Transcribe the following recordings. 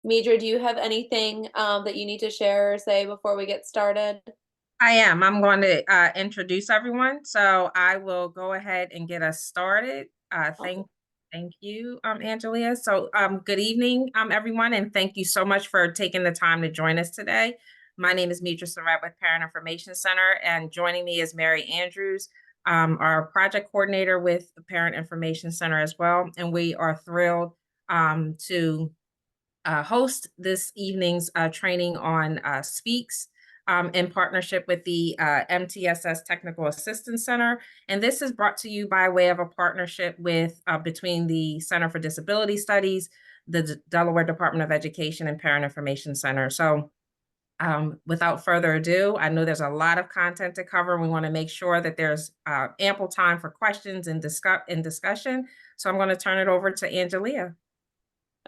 Midra, do you have anything that you need to share or say before we get started? I am. I'm going to introduce everyone. So I will go ahead and get us started. Awesome. Thank you, Angelia. So good evening, everyone, and thank you so much for taking the time to join us today. My name is Midra Surratt with Parent Information Center, and joining me is Mary Andrews, our project coordinator with the Parent Information Center as well. And we are thrilled to host this evening's training on SPEACS in partnership with the MTSS Technical Assistance Center. And this is brought to you by way of a partnership with between the Center for Disability Studies, the Delaware Department of Education, and Parent Information Center. So without further ado, I know there's a lot of content to cover. We want to make sure that there's ample time for questions and discussion. So I'm going to turn it over to Angelia.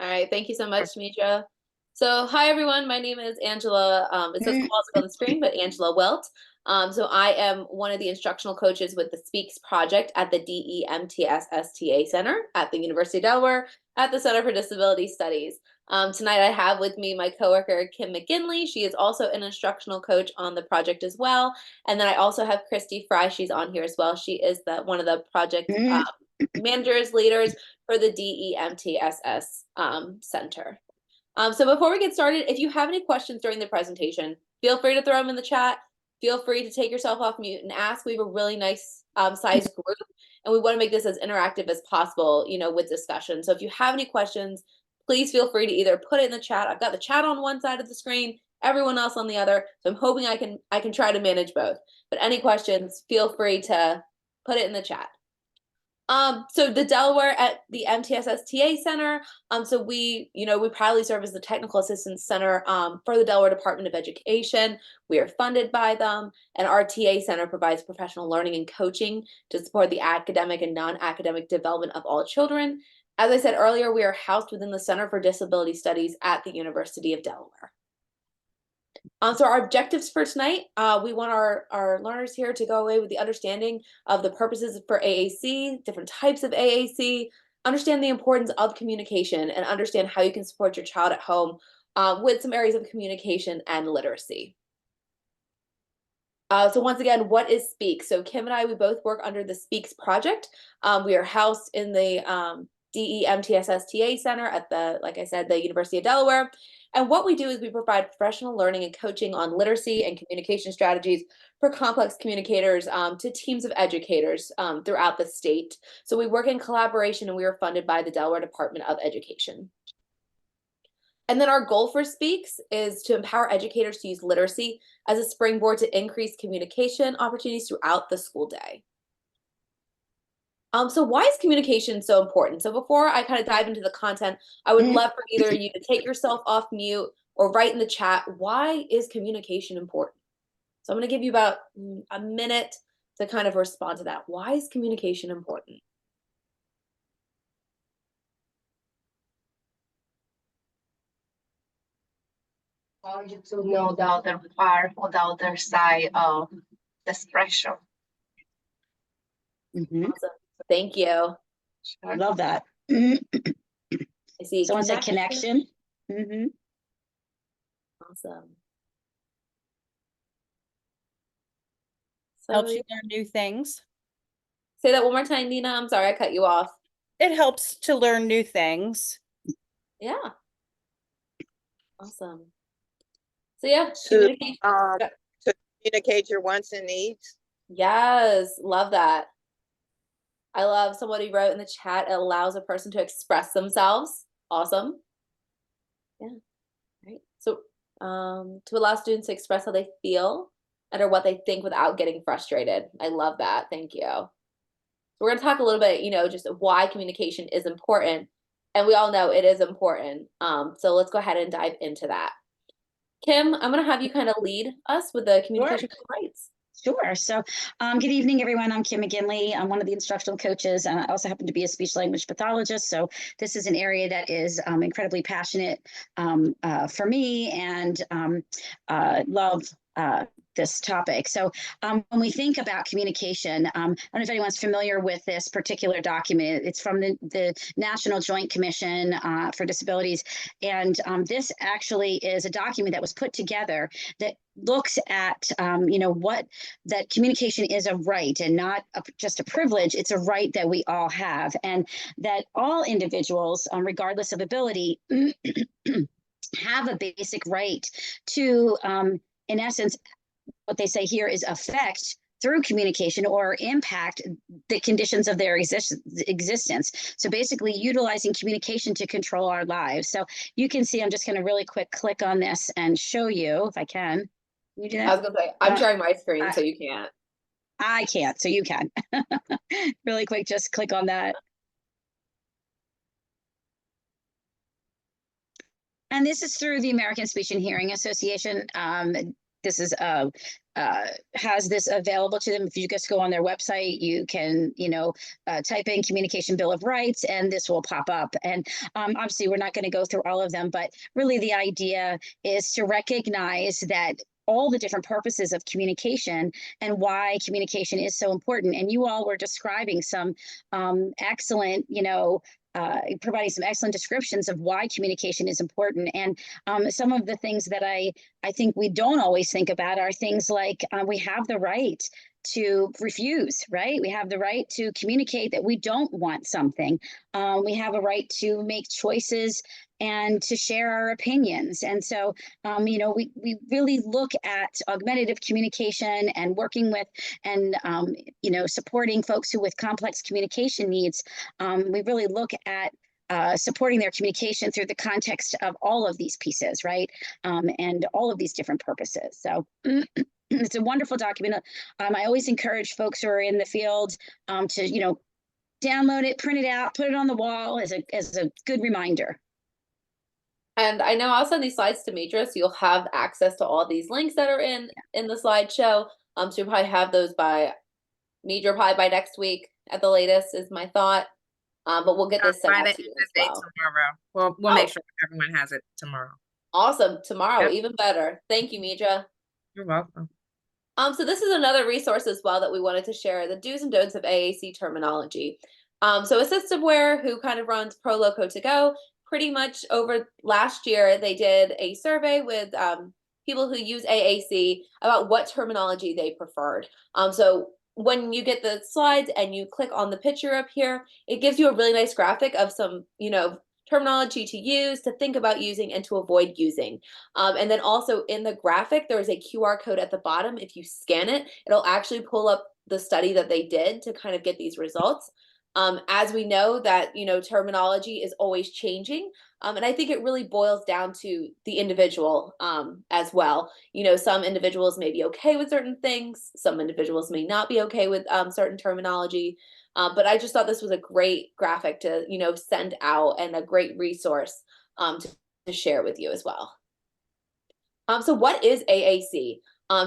All right, thank you so much, Midra. So, hi everyone, my name is Angela. It says Kowalczyk on the screen, but Angela Welt. So I am one of the instructional coaches with the SPEACS project at the DEMTSSTA Center at the University of Delaware at the Center for Disability Studies. Tonight I have with me my coworker, Kim McGinley. She is also an instructional coach on the project as well. And then I also have Christy Fry. She's on here as well. She is one of the project managers, leaders for the DEMTSS Center. So before we get started, if you have any questions during the presentation, feel free to throw them in the chat. Feel free to take yourself off mute and ask. We have a really nice sized group, and we want to make this as interactive as possible, with discussion. So if you have any questions, please feel free to either put it in the chat. I've got the chat on one side of the screen, everyone else on the other. So I'm hoping I can try to manage both. But any questions, feel free to put it in the chat. So the Delaware at the MTSSTA Center, so we proudly serve as the Technical Assistance Center for the Delaware Department of Education. We are funded by them, and our TA Center provides professional learning and coaching to support the academic and non-academic development of all children. As I said earlier, we are housed within the Center for Disability Studies at the University of Delaware. So our objectives for tonight, we want our learners here to go away with the understanding of the purposes for AAC, different types of AAC, understand the importance of communication, and understand how you can support your child at home with some areas of communication and literacy. So once again, what is SPEACS? So Kim and I, we both work under the SPEACS project. We are housed in the DEMTSSTA Center at like I said, the University of Delaware. And what we do is we provide professional learning and coaching on literacy and communication strategies for complex communicators to teams of educators throughout the state. So we work in collaboration, and we are funded by the Delaware Department of Education. And then our goal for SPEACS is to empower educators to use literacy as a springboard to increase communication opportunities throughout the school day. So why is communication so important? So before I kind of dive into the content, I would love for either you to take yourself off mute or write in the chat, why is communication important? So I'm going to give you about a minute to kind of respond to that. Why is communication important? For you to know the other part or the other side of the expression. Awesome. Thank you. I love that. I see. Someone said connection. Awesome. Helps you learn new things. Say that one more time, Nina. I'm sorry, I cut you off. It helps to learn new things. Yeah. Awesome. So yeah, to communicate your wants and needs. Yes, love that. I love somebody wrote in the chat, it allows a person to express themselves. Awesome. Yeah. Right. So to allow students to express how they feel and or what they think without getting frustrated. I love that. Thank you. So we're going to talk a little bit, just why communication is important. And we all know it is important. So let's go ahead and dive into that. Kim, I'm going to have you kind of lead us with the communication rights. Sure. So good evening, everyone. I'm Kim McGinley. I'm one of the instructional coaches, and I also happen to be a speech language pathologist. So this is an area that is incredibly passionate for me, and love this topic. So when we think about communication, I don't know if anyone's familiar with this particular document. It's from the National Joint Commission for Disabilities. And this actually is a document that was put together that looks at, what that communication is a right and not just a privilege. It's a right that we all have, and that all individuals, regardless of ability, have a basic right to, in essence, what they say here is affect through communication or impact the conditions of their existence. So basically utilizing communication to control our lives. So you can see, I'm just going to really quick click on this and show you if I can. Can you do that? I was gonna say, I'm sharing my screen, so you can't. I can't, so you can. Really quick, just click on that. And this is through the American Speech and Hearing Association. This is has this available to them. If you just go on their website, you can, type in Communication Bill of Rights, and this will pop up. And obviously, we're not going to go through all of them, but really the idea is to recognize that all the different purposes of communication and why communication is so important. And you all were describing some excellent, providing some excellent descriptions of why communication is important. And some of the things that I think we don't always think about are things like we have the right to refuse, right? We have the right to communicate that we don't want something. We have a right to make choices and to share our opinions. And so, we really look at augmentative communication and working with and, supporting folks who with complex communication needs. We really look at supporting their communication through the context of all of these pieces, right? And all of these different purposes. So it's a wonderful document. I always encourage folks who are in the field to, download it, print it out, put it on the wall as a good reminder. And I know I'll send these slides to Midra, so you'll have access to all these links that are in the slideshow. So you'll probably have those by Midra probably by next week at the latest is my thought. But we'll get this sent out to you as well. Tomorrow. We'll make sure everyone has it tomorrow. Awesome. Tomorrow, Yep. even better. Thank you, Midra. You're welcome. So this is another resource as well that we wanted to share, the do's and don'ts of AAC terminology. So Assistiveware, who kind of runs Pro Loco To Go, pretty much over last year, they did a survey with people who use AAC about what terminology they preferred. So when you get the slides and you click on the picture up here, it gives you a really nice graphic of some, terminology to use, to think about using, and to avoid using. And then also in the graphic, there's a QR code at the bottom. If you scan it, it'll actually pull up the study that they did to kind of get these results. As we know that, terminology is always changing. And I think it really boils down to the individual as well. Some individuals may be okay with certain things. Some individuals may not be okay with certain terminology. But I just thought this was a great graphic to, send out, and a great resource to share with you as well. So what is AAC?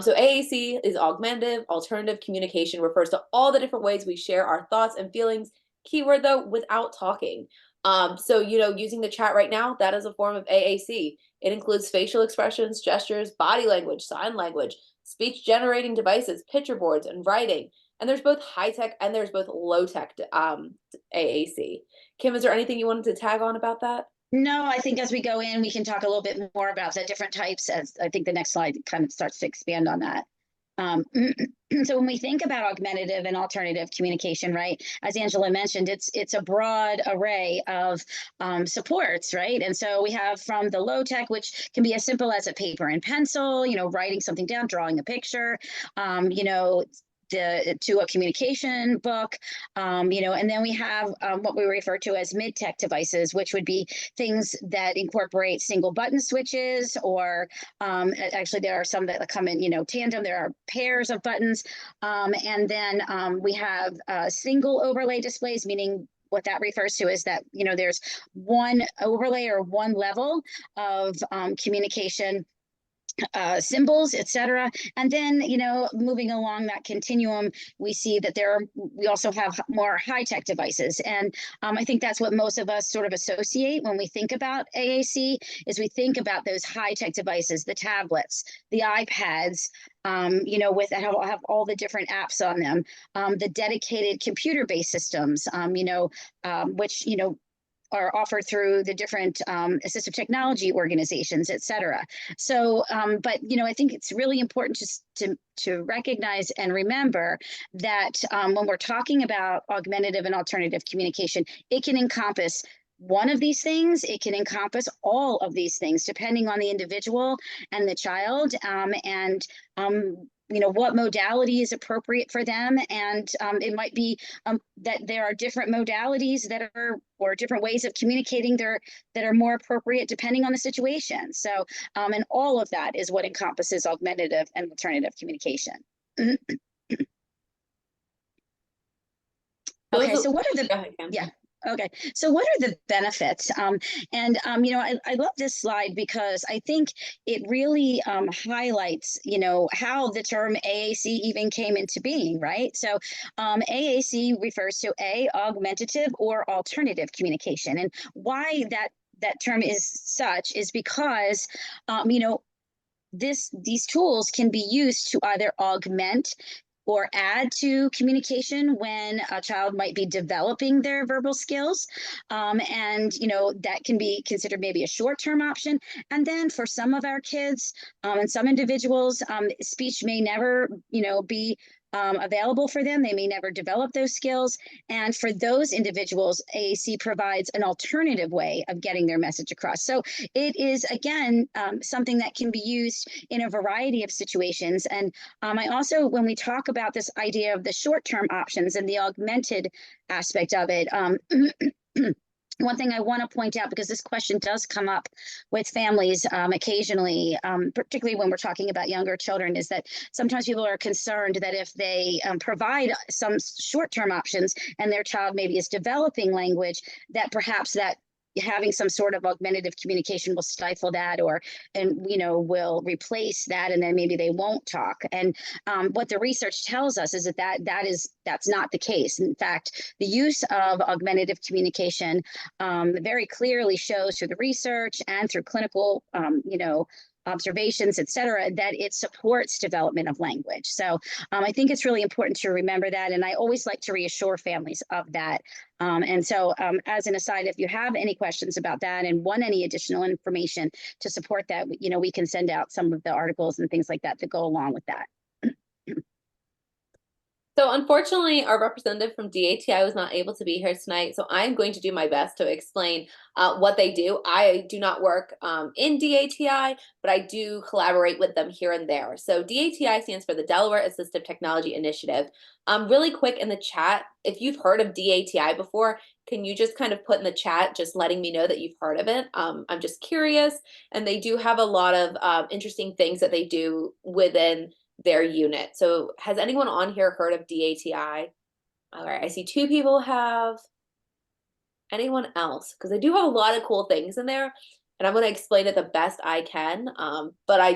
So AAC is augmentative, alternative communication, refers to all the different ways we share our thoughts and feelings, keyword though, without talking. So, using the chat right now, that is a form of AAC. It includes facial expressions, gestures, body language, sign language, speech generating devices, picture boards, and writing. And there's both high tech and there's both low tech AAC. Kim, is there anything you wanted to tag on about that? No, I think as we go in, we can talk a little bit more about the different types, as I think the next slide kind of starts to expand on that. So when we think about augmentative and alternative communication, right, as Angela mentioned, it's a broad array of supports, right? And so we have from the low tech, which can be as simple as a paper and pencil, writing something down, drawing a picture, to a communication book, and then we have what we refer to as mid-tech devices, which would be things that incorporate single button switches, or actually there are some that come in, tandem. There are pairs of buttons, and then we have single overlay displays, meaning what that refers to is that, there's one overlay or one level of communication symbols, etc. And then, you know, moving along that continuum, we see that we also have more high-tech devices. And I think that's what most of us sort of associate when we think about AAC, is we think about those high-tech devices, the tablets, the iPads, you know, with have all the different apps on them, the dedicated computer-based systems, you know, which, you know, are offered through the different assistive technology organizations, et cetera. So, but, you know, I think it's really important just to recognize and remember that when we're talking about augmentative and alternative communication, it can encompass one of these things. It can encompass all of these things, depending on the individual and the child, and you know, what modality is appropriate for them. And it might be that there are different modalities that are, or different ways of communicating that are more appropriate depending on the situation. So, and all of that is what encompasses augmentative and alternative communication. Okay, so what are the, Go ahead, Kim. yeah. Okay, so what are the benefits? You know, I love this slide because I think it really highlights, you know, how the term AAC even came into being, right? So AAC refers to augmentative or alternative communication. And why that term is such is because, you know, these tools can be used to either augment or add to communication when a child might be developing their verbal skills. And, you know, that can be considered maybe a short-term option. And then for some of our kids and some individuals, speech may never, you know, be available for them. They may never develop those skills. And for those individuals, AAC provides an alternative way of getting their message across. So it is, again, something that can be used in a variety of situations. And I also, when we talk about this idea of the short-term options and the augmented aspect of it, one thing I want to point out, because this question does come up with families occasionally, particularly when we're talking about younger children, is that sometimes people are concerned that if they provide some short-term options and their child maybe is developing language, that perhaps that having some sort of augmentative communication will stifle that, and you know, will replace that, and then maybe they won't talk. And what the research tells us is that's not the case. In fact, the use of augmentative communication very clearly shows through the research and through clinical, you know, observations, et cetera, that it supports development of language. So I think it's really important to remember that. And I always like to reassure families of that. And so as an aside, if you have any questions about that and want any additional information to support that, you know, we can send out some of the articles and things like that to go along with that. So unfortunately, our representative from DATI was not able to be here tonight. So I'm going to do my best to explain what they do. I do not work in DATI, but I do collaborate with them here and there. So DATI stands for the Delaware Assistive Technology Initiative. Really quick in the chat, if you've heard of DATI before, can you just kind of put in the chat, just letting me know that you've heard of it? I'm just curious. And they do have a lot of interesting things that they do within their unit. So has anyone on here heard of DATI? All right, I see 2 people have. Anyone else? Because they do have a lot of cool things in there, and I'm going to explain it the best I can. But I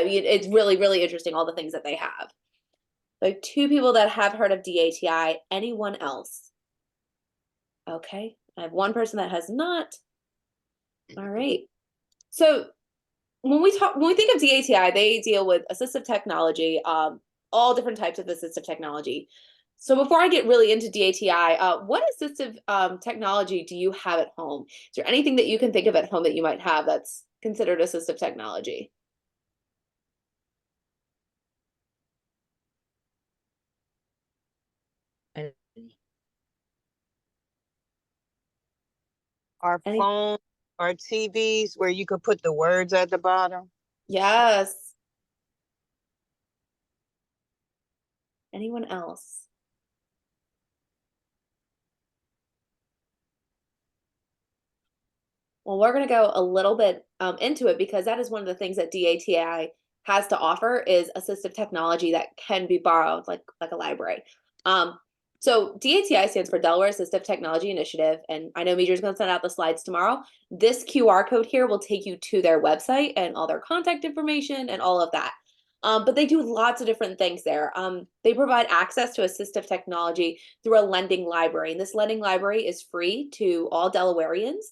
mean, it's really, really interesting, all the things that they have. So 2 people that have heard of DATI. Anyone else? Okay, I have 1 person that has not. All right. So when we think of DATI, they deal with assistive technology, all different types of assistive technology. So before I get really into DATI, what assistive technology do you have at home? Is there anything that you can think of at home that you might have that's considered assistive technology? Our phones, our TVs, where you could put the words at the bottom. Yes. Anyone else? Well, we're going to go a little bit into it, because that is one of the things that DATI has to offer, is assistive technology that can be borrowed like a library. So DATI stands for Delaware Assistive Technology Initiative, and I know Meadra's going to send out the slides tomorrow. This QR code here will take you to their website and all their contact information and all of that. But they do lots of different things there. They provide access to assistive technology through a lending library, and this lending library is free to all Delawareans.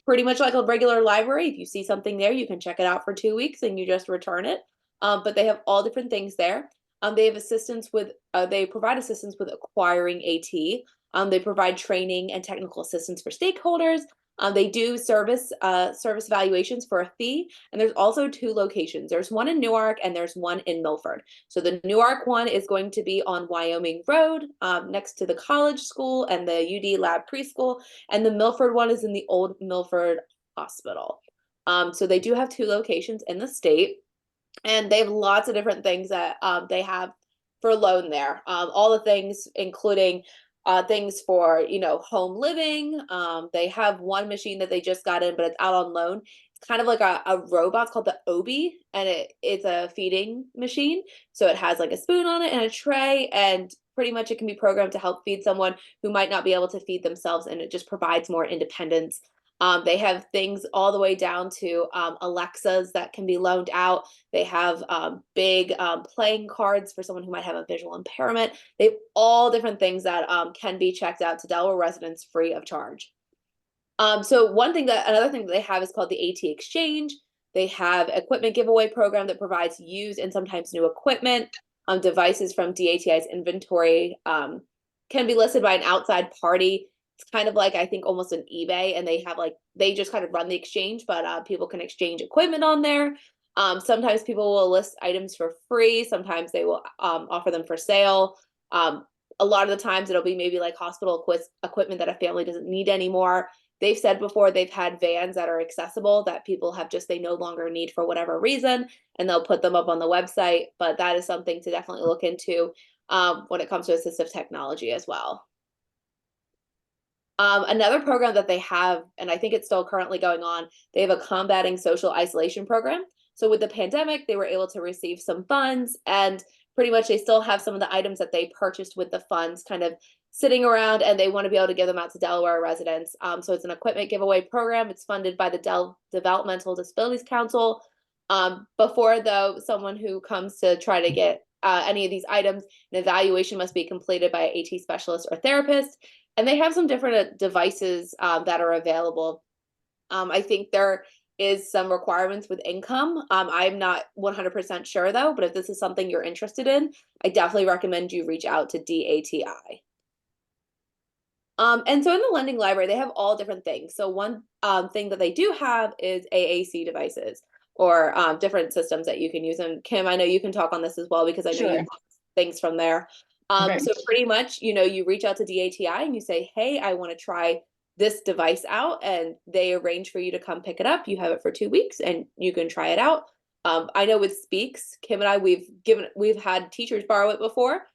Pretty much like a regular library. If you see something there, you can check it out for 2 weeks and you just return it. But they have all different things there. They have assistance with, they provide assistance with acquiring AT. They provide training and technical assistance for stakeholders. They do service evaluations for a fee, and there's also 2 locations. There's one in Newark and there's one in Milford. So the Newark one is going to be on Wyoming Road, next to the college school and the UD Lab preschool, and the Milford one is in the old Milford Hospital. So they do have 2 locations in the state, and they have lots of different things that they have for loan there. All the things, including things for, home living. They have one machine that they just got in, but it's out on loan. It's kind of like a robot. It's called the Obi, and it's a feeding machine. So it has like a spoon on it and a tray, and pretty much it can be programmed to help feed someone who might not be able to feed themselves, and it just provides more independence. They have things all the way down to Alexas that can be loaned out. They have big playing cards for someone who might have a visual impairment. They have all different things that can be checked out to Delaware residents free of charge. So another thing that they have is called the AT Exchange. They have equipment giveaway program that provides used and sometimes new equipment. Devices from DATI's inventory can be listed by an outside party. It's kind of like, I think, almost an eBay, and they just kind of run the exchange, but people can exchange equipment on there. Sometimes people will list items for free. Sometimes they will offer them for sale. A lot of the times it'll be maybe like hospital equipment that a family doesn't need anymore. They've said before they've had vans that are accessible that people have they no longer need for whatever reason, and they'll put them up on the website. But that is something to definitely look into when it comes to assistive technology as well. Another program that they have, and I think it's still currently going on, they have a combating social isolation program. So with the pandemic, they were able to receive some funds, and pretty much they still have some of the items that they purchased with the funds kind of sitting around, and they want to be able to give them out to Delaware residents. So it's an equipment giveaway program. It's funded by the Developmental Disabilities Council. Before, though, someone who comes to try to get any of these items, an evaluation must be completed by an AT specialist or therapist. And they have some different devices that are available. I think there is some requirements with income. I'm not 100% sure though, but if this is something you're interested in, I definitely recommend you reach out to DATI. And so in the lending library, they have all different things. So one thing that they do have is AAC devices, or different systems that you can use. And Kim, I know you can talk on this as well, because I know you have things from there. So pretty much, you reach out to DATI and you say, hey, I want to try this device out, and they arrange for you to come pick it up. You have it for 2 weeks and you can try it out. I know with SPEACS, Kim and I, we've had teachers borrow it before,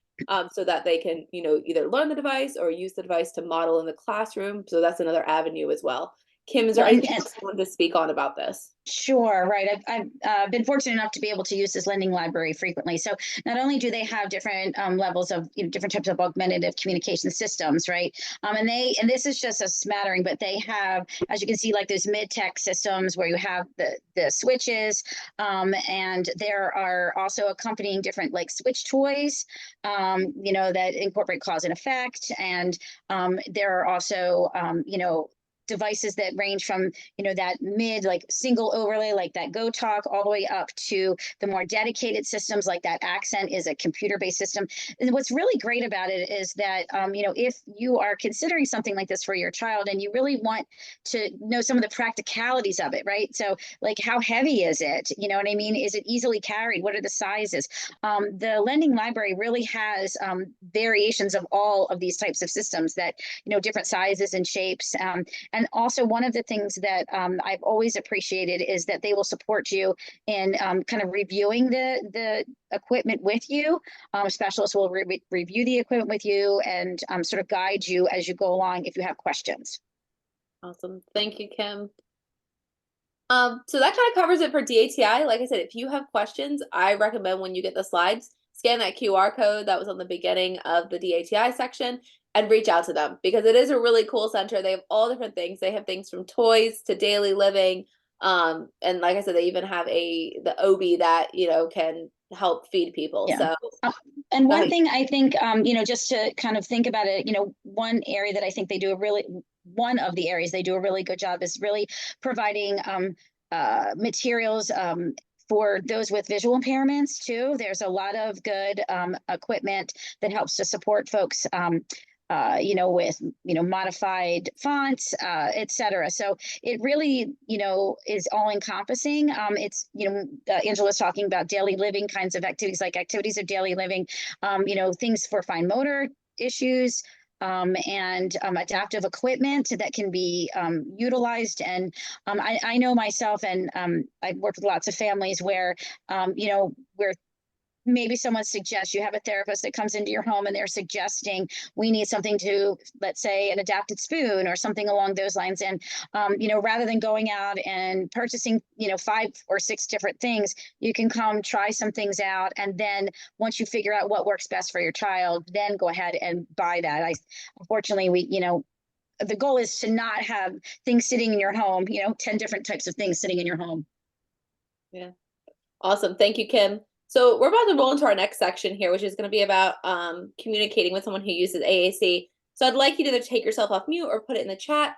so that they can, either learn the device or use the device to model in the classroom. So that's another avenue as well. Kim, is there anything else you want to speak on about this? Sure, right. I've been fortunate enough to be able to use this lending library frequently. So not only do they have different levels of different types of augmentative communication systems, right? And this is just a smattering, but they have, as you can see, like those mid-tech systems where you have the switches, and there are also accompanying different like switch toys, that incorporate cause and effect, and there are also devices that range from that mid like single overlay like that Go Talk all the way up to the more dedicated systems like that Accent is a computer-based system. And what's really great about it is that if you are considering something like this for your child and you really want to know some of the practicalities of it, right? So like, how heavy is it? You know what I mean? Is it easily carried? What are the sizes? The lending library really has variations of all of these types of systems that different sizes and shapes. And also one of the things that I've always appreciated is that they will support you in kind of reviewing the equipment with you. Specialists will review the equipment with you and sort of guide you as you go along if you have questions. Awesome. Thank you, Kim. So that kind of covers it for DATI. Like I said, if you have questions, I recommend when you get the slides, scan that QR code that was on the beginning of the DATI section and reach out to them, because it is a really cool center. They have all different things. They have things from toys to daily living. And like I said, they even have the OB that, can help feed people. Yeah. So and one thing I think, just to kind of think about it, one area that I think one of the areas they do a really good job is really providing materials for those with visual impairments too. There's a lot of good equipment that helps to support folks with modified fonts, et cetera. So it really is all encompassing. It's Angela's talking about daily living kinds of activities, like activities of daily living, things for fine motor issues, and adaptive equipment that can be utilized. And I know myself, and I've worked with lots of families where where maybe someone suggests, you have a therapist that comes into your home and they're suggesting we need something to, let's say, an adapted spoon or something along those lines. And, rather than going out and purchasing, 5 or 6 different things, you can come try some things out. And then once you figure out what works best for your child, then go ahead and buy that. Unfortunately, the goal is to not have things sitting in your home, 10 different types of things sitting in your home. Yeah. Awesome. Thank you, Kim. So we're about to roll into our next section here, which is going to be about communicating with someone who uses AAC. So I'd like you to either take yourself off mute or put it in the chat.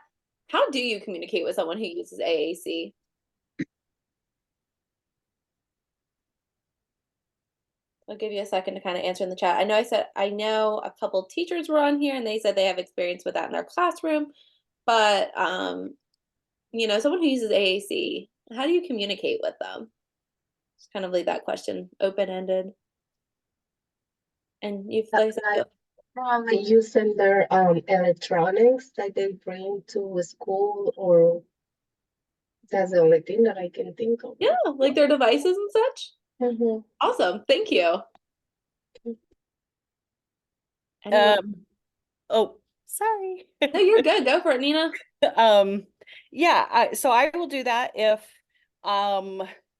How do you communicate with someone who uses AAC? I'll give you a second to kind of answer in the chat. I know a couple teachers were on here and they said they have experience with that in their classroom, but someone who uses AAC, how do you communicate with them? Just kind of leave that question open-ended. And you've probably using their electronics that they bring to school, or that's the only thing that I can think of. Yeah, like their devices and such. Mm-hmm. Awesome, thank you. Oh, sorry. No, you're good. Go for it, Nina. Yeah, so I will do that if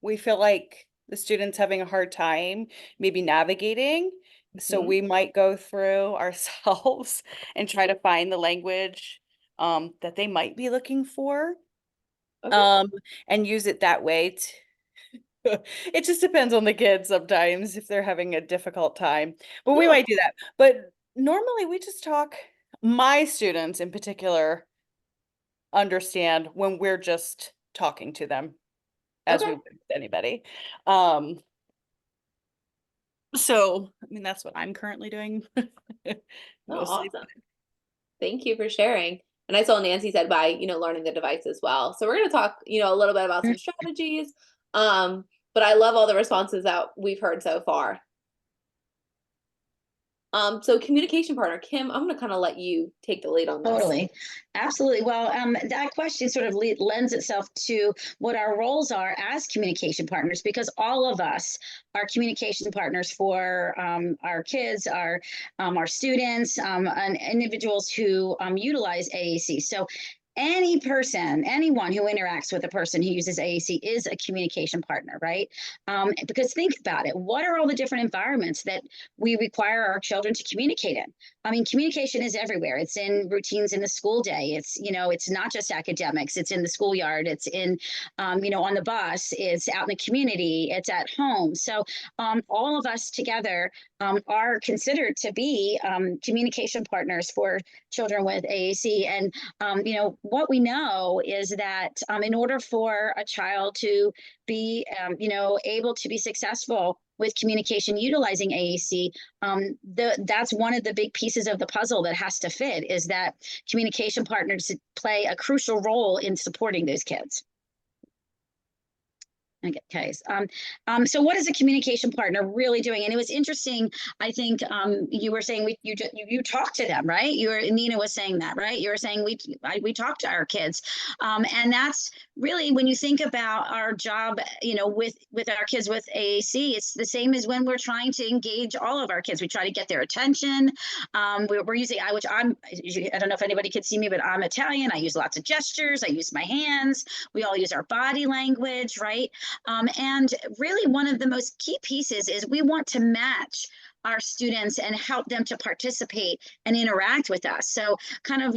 we feel like the student's having a hard time maybe navigating. So we might go through ourselves and try to find the language that they might be looking for. Okay. And use it that way. It just depends on the kids sometimes if they're having a difficult time, but we might do that. But normally we just talk. My students in particular understand when we're just talking to them as we would with anybody. So I mean, that's what I'm currently doing. Awesome. Thank you for sharing. And I saw Nancy said by, learning the device as well. So we're going to talk, a little bit about some strategies. But I love all the responses that we've heard so far. So communication partner, Kim, I'm going to kind of let you take the lead on this. Totally. Absolutely. Well, that question sort of lends itself to what our roles are as communication partners, because all of us are communication partners for our kids, our students, and individuals who utilize AAC. So anyone who interacts with a person who uses AAC is a communication partner, right? Because think about it. What are all the different environments that we require our children to communicate in? I mean, communication is everywhere. It's in routines in the school day. It's, it's not just academics. It's in the schoolyard. It's in, on the bus. It's out in the community. It's at home. So all of us together are considered to be communication partners for children with AAC. And, what we know is that in order for a child to be, able to be successful with communication utilizing AAC, that's one of the big pieces of the puzzle that has to fit, is that communication partners play a crucial role in supporting those kids. Okay. So what is a communication partner really doing? And it was interesting. I think you were saying you talk to them, right? Nina was saying that, right? You were saying we talk to our kids, and that's really, when you think about our job, with our kids with AAC, it's the same as when we're trying to engage all of our kids. We try to get their attention. We're using I don't know if anybody can see me, but I'm Italian. I use lots of gestures. I use my hands. We all use our body language, right? And really one of the most key pieces is we want to match our students and help them to participate and interact with us. So kind of,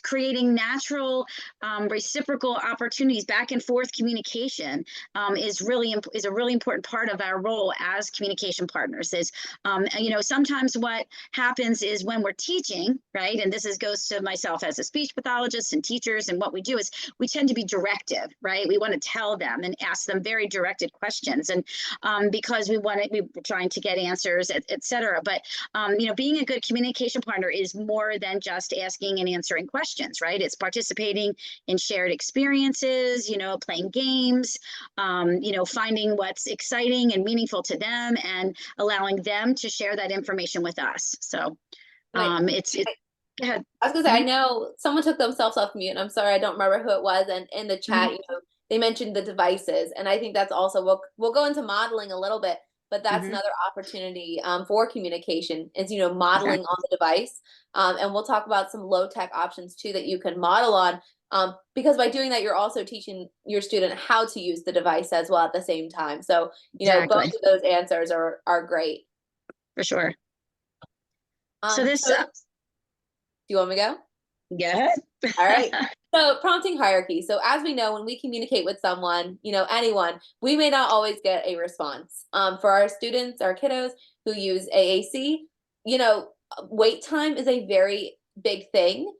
creating natural reciprocal opportunities, back and forth communication is a really important part of our role as communication partners. Is sometimes what happens is when we're teaching, right, and this goes to myself as a speech pathologist and teachers, and what we do is we tend to be directive, right? We want to tell them and ask them very directed questions, and because we're trying to get answers, et cetera. But being a good communication partner is more than just asking and answering questions. Right? It's participating in shared experiences, playing games, finding what's exciting and meaningful to them and allowing them to share that information with us. So go ahead. I was gonna say, I know someone took themselves off mute, and I'm sorry, I don't remember who it was. And in the chat, they mentioned the devices, and I think that's also, we'll go into modeling a little bit, but that's another opportunity for communication is, modeling on the device. And we'll talk about some low tech options too that you can model on, because by doing that, you're also teaching your student how to use the device as well at the same time. So, both of those answers are great. For sure. Do you want me to go? Go ahead. All right. So prompting hierarchy. So as we know, when we communicate with someone, anyone, we may not always get a response. For our students, our kiddos who use AAC, wait time is a very big thing.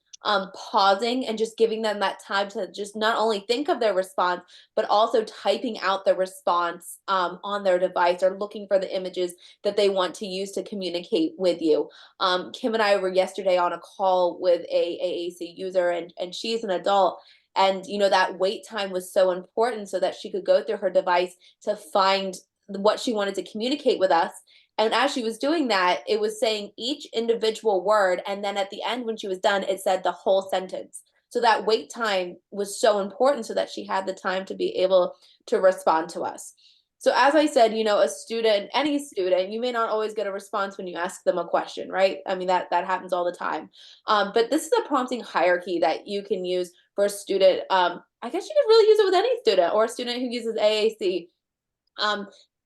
Pausing and just giving them that time to just not only think of their response, but also typing out the response on their device or looking for the images that they want to use to communicate with you. Kim and I were yesterday on a call with a AAC user, and she's an adult. And, that wait time was so important so that she could go through her device to find what she wanted to communicate with us. And as she was doing that, it was saying each individual word. And then at the end, when she was done, it said the whole sentence. So that wait time was so important so that she had the time to be able to respond to us. So as I said, a student, any student, you may not always get a response when you ask them a question, right? I mean, that happens all the time. But this is a prompting hierarchy that you can use for a student. I guess you could really use it with any student or a student who uses AAC.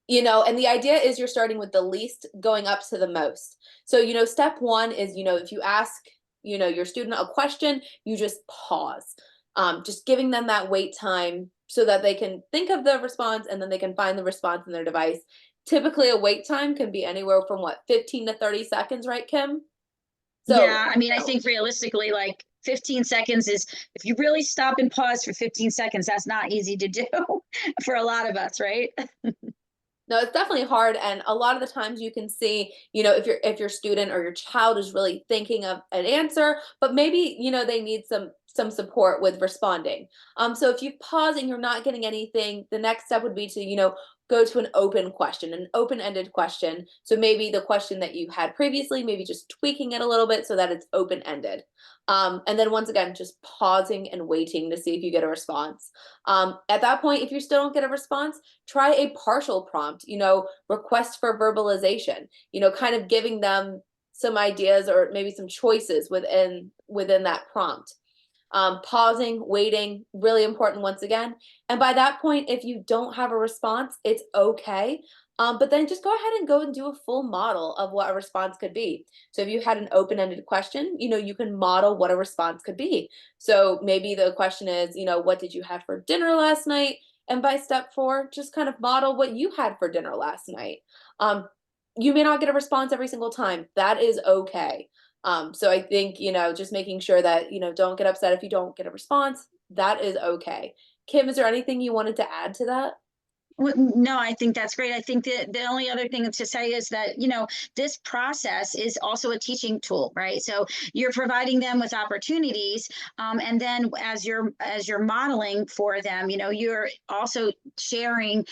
And the idea is you're starting with the least going up to the most. So, step one is, if you ask, your student a question, you just pause, just giving them that wait time so that they can think of the response and then they can find the response in their device. Typically a wait time can be anywhere from 15 to 30 seconds, right, Kim? So, yeah, I mean, I think realistically, 15 seconds is, if you really stop and pause for 15 seconds, that's not easy to do for a lot of us, right? No, it's definitely hard. And a lot of the times you can see, if your student or your child is really thinking of an answer, but maybe, they need some support with responding. So if you pause and you're not getting anything, the next step would be to, go to an open question, an open-ended question. So maybe the question that you had previously, maybe just tweaking it a little bit so that it's open-ended. And then once again, just pausing and waiting to see if you get a response. At that point, if you still don't get a response, try a partial prompt, request for verbalization, kind of giving them some ideas or maybe some choices within that prompt. Pausing, waiting, really important once again. And by that point, if you don't have a response, it's okay. But then just go ahead and go and do a full model of what a response could be. So if you had an open-ended question, you can model what a response could be. So maybe the question is, what did you have for dinner last night? And by step 4, just kind of model what you had for dinner last night. You may not get a response every single time. That is okay. So I think, just making sure that, don't get upset if you don't get a response. That is okay. Kim, is there anything you wanted to add to that? Well, no, I think that's great. I think that the only other thing to say is that, this process is also a teaching tool, right? So you're providing them with opportunities. And then as you're modeling for them, you're also sharing,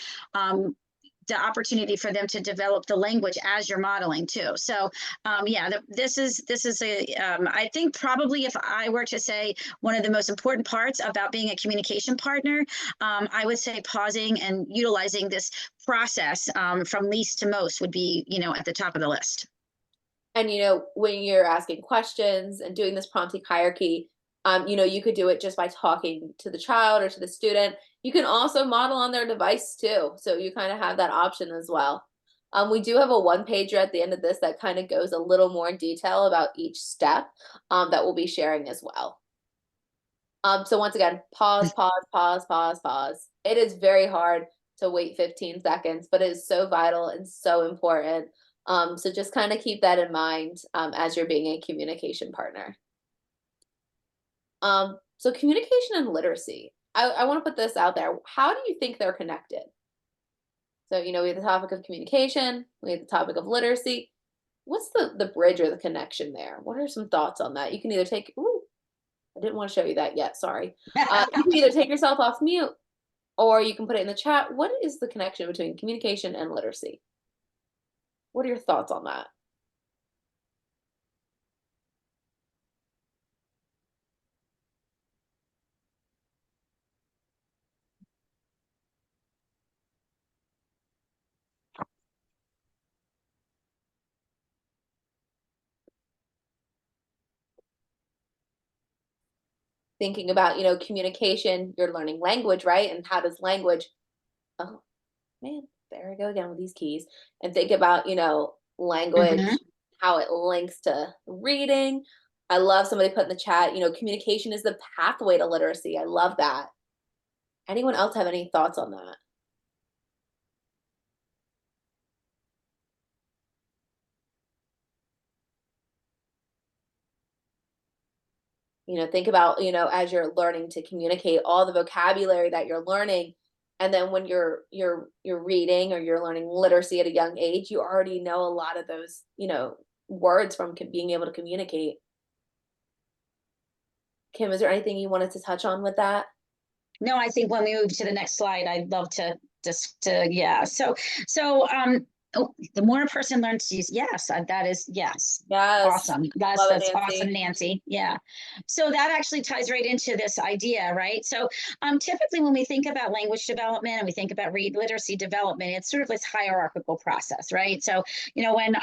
the opportunity for them to develop the language as you're modeling too. So this is I think probably if I were to say one of the most important parts about being a communication partner, I would say pausing and utilizing this process from least to most would be, at the top of the list. And, when you're asking questions and doing this prompting hierarchy, You know, you could do it just by talking to the child or to the student. You can also model on their device too. So you kind of have that option as well. We do have a one-pager at the end of this that kind of goes a little more in detail about each step that we'll be sharing as well. So once again, pause, pause, pause, pause, pause. It is very hard to wait 15 seconds, but it is so vital and so important. So just kind of keep that in mind as you're being a communication partner. So communication and literacy. I want to put this out there. How do you think they're connected? So, you know, we have the topic of communication, we have the topic of literacy. What's the bridge or the connection there? What are some thoughts on that? You can either take, ooh, I didn't want to show you that yet, sorry. You can either take yourself off mute or you can put it in the chat. What is the connection between communication and literacy? What are your thoughts on that? Thinking about, you know, communication, you're learning language, right? And how does language, oh man, there I go again with these keys. And think about, you know, language, how it links to reading. I love somebody put in the chat, you know, communication is the pathway to literacy. I love that. Anyone else have any thoughts on that? You know, think about, you know, as you're learning to communicate all the vocabulary that you're learning. And then when you're reading or you're learning literacy at a young age, you already know a lot of those, you know, words from being able to communicate. Kim, is there anything you wanted to touch on with that? No, I think when we move to the next slide, I'd love to yeah. So oh, the more a person learns to use, yes, that is, yes. Yes. Awesome. That's Love it, Nancy. awesome, Nancy. Yeah. So that actually ties right into this idea, right? So typically when we think about language development and we think about read literacy development, it's sort of this hierarchical process, right? So, you know, when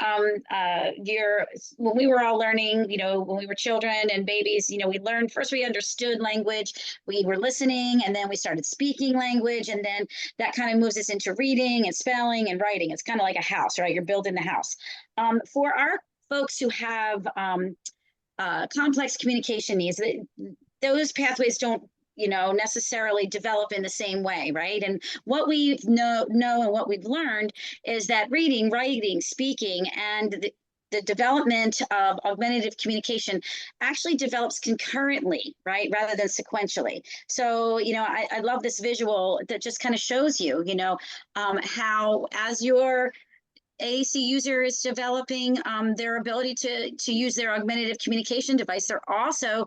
we were all learning, you know, when we were children and babies, you know, we learned, first we understood language, we were listening, and then we started speaking language, and then that kind of moves us into reading and spelling and writing. It's kind of like a house, right? You're building the house. For our folks who have complex communication needs, those pathways don't, you know, necessarily develop in the same way, right? And what we know and what we've learned is that reading, writing, speaking, and the development of augmentative communication actually develops concurrently, right, rather than sequentially. So, you know, I love this visual that just kind of shows you, you know, how as your AAC user is developing their ability to use their augmentative communication device, they're also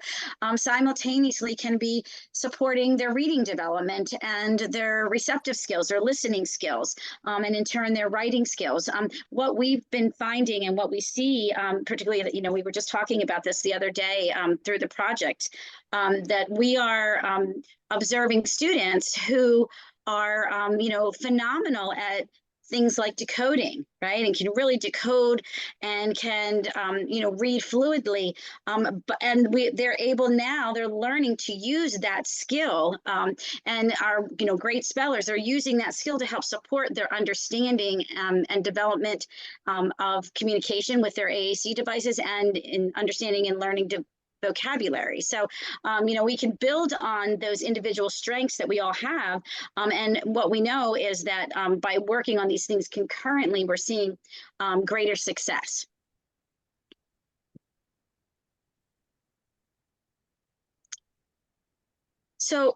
simultaneously can be supporting their reading development and their receptive skills, their listening skills, and in turn their writing skills. What we've been finding and what we see, particularly, you know, we were just talking about this the other day through the project, that we are observing students who are, you know, phenomenal at things like decoding, right? And can really decode and can, you know, read fluidly. They're able now, they're learning to use that skill and are, you know, great spellers. They're using that skill to help support their understanding and development of communication with their AAC devices and in understanding and learning vocabulary. So, you know, we can build on those individual strengths that we all have. And what we know is that by working on these things concurrently, we're seeing greater success. So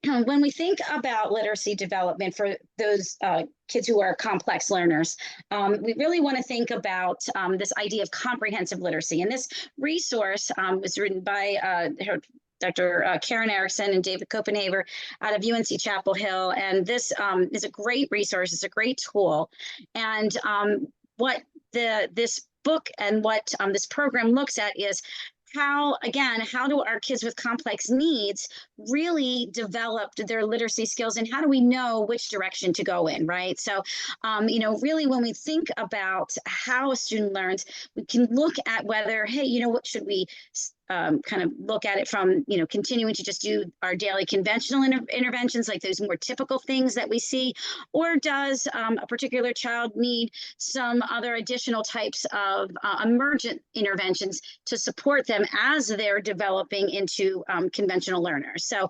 when we think about literacy development for those kids who are complex learners, we really want to think about this idea of comprehensive literacy. And this resource was written by Dr. Karen Erickson and David Copenhaver out of UNC Chapel Hill. And this is a great resource. It's a great tool. And what this book and what this program looks at is how do our kids with complex needs really develop their literacy skills, and how do we know which direction to go in, right? So, you know, really when we think about how a student learns, we can look at whether, hey, you know, what should we kind of look at it from, continuing to just do our daily conventional interventions, like those more typical things that we see, or does a particular child need some other additional types of emergent interventions to support them as they're developing into conventional learners. So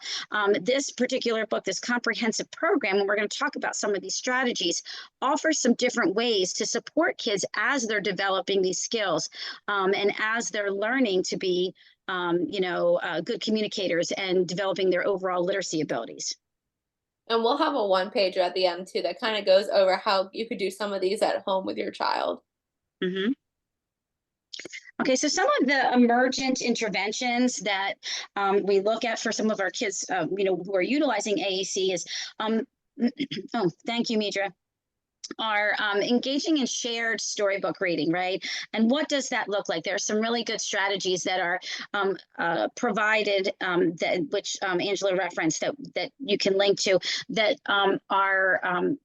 this particular book, this comprehensive program, and we're going to talk about some of these strategies, offers some different ways to support kids as they're developing these skills and as they're learning to be good communicators and developing their overall literacy abilities. And we'll have a one-pager at the end too that kind of goes over how you could do some of these at home with your child. Mm-hmm. Okay, so some of the emergent interventions that we look at for some of our kids, who are utilizing AAC is, oh, thank you, Midra, are engaging in shared storybook reading, right? And what does that look like? There are some really good strategies that are provided, which Angela referenced, that you can link to, that are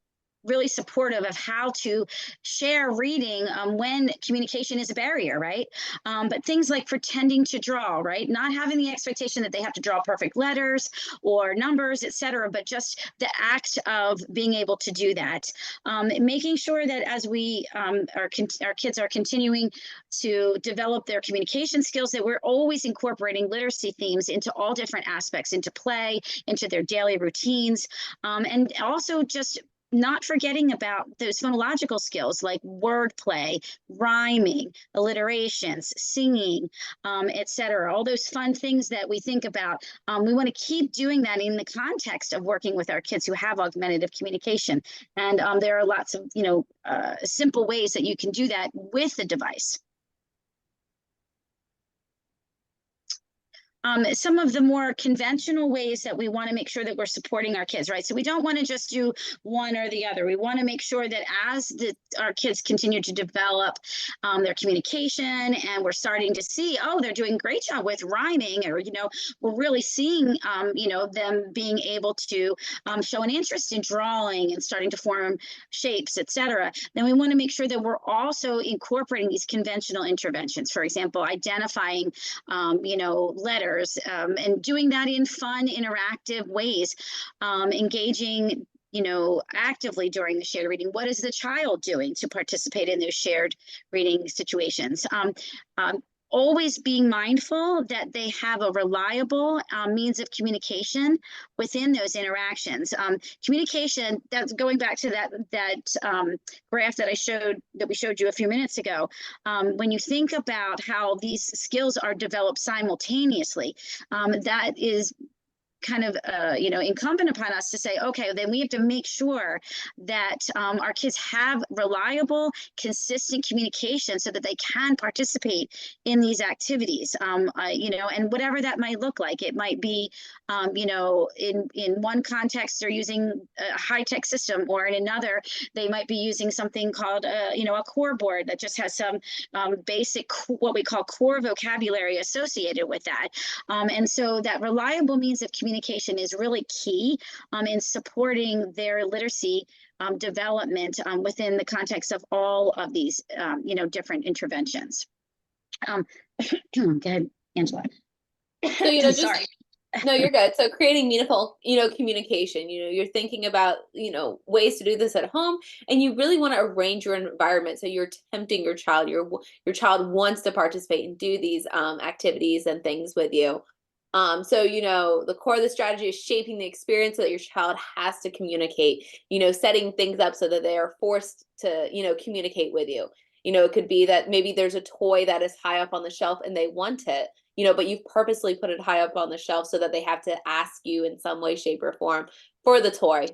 really supportive of how to share reading when communication is a barrier, right? But things like pretending to draw, right? Not having the expectation that they have to draw perfect letters or numbers, etc., but just the act of being able to do that. Making sure that as we, our kids are continuing to develop their communication skills, that we're always incorporating literacy themes into all different aspects, into play, into their daily routines, and also just not forgetting about those phonological skills like wordplay, rhyming, alliterations, singing, etc. All those fun things that we think about. We want to keep doing that in the context of working with our kids who have augmentative communication. And there are lots of, simple ways that you can do that with the device. Some of the more conventional ways that we want to make sure that we're supporting our kids, right? So we don't want to just do one or the other. We want to make sure that as our kids continue to develop their communication, and we're starting to see, oh, they're doing a great job with rhyming, or, we're really seeing, them being able to show an interest in drawing and starting to form shapes, etc. Then we want to make sure that we're also incorporating these conventional interventions. For example, identifying, letters, and doing that in fun, interactive ways, engaging, actively during the shared reading. What is the child doing to participate in those shared reading situations? Always being mindful that they have a reliable means of communication within those interactions. Communication, that's going back to that graph that we showed you a few minutes ago. When you think about how these skills are developed simultaneously, that is kind of, incumbent upon us to say, okay, then we have to make sure that our kids have reliable, consistent communication so that they can participate in these activities, and whatever that might look like. It might be, in one context, they're using a high-tech system, or in another, they might be using something called, a core board that just has some basic, what we call core vocabulary associated with that. And so that reliable means of communication is really key in supporting their literacy development within the context of all of these, different interventions. Go ahead, Angela. So, Sorry. No, you're good. So creating meaningful, communication, you're thinking about, ways to do this at home, and you really want to arrange your environment so you're tempting your child. Your child wants to participate and do these activities and things with you. So, the core of the strategy is shaping the experience so that your child has to communicate, setting things up so that they are forced to, communicate with you. It could be that maybe there's a toy that is high up on the shelf and they want it, but you've purposely put it high up on the shelf so that they have to ask you in some way, shape, or form for the toy.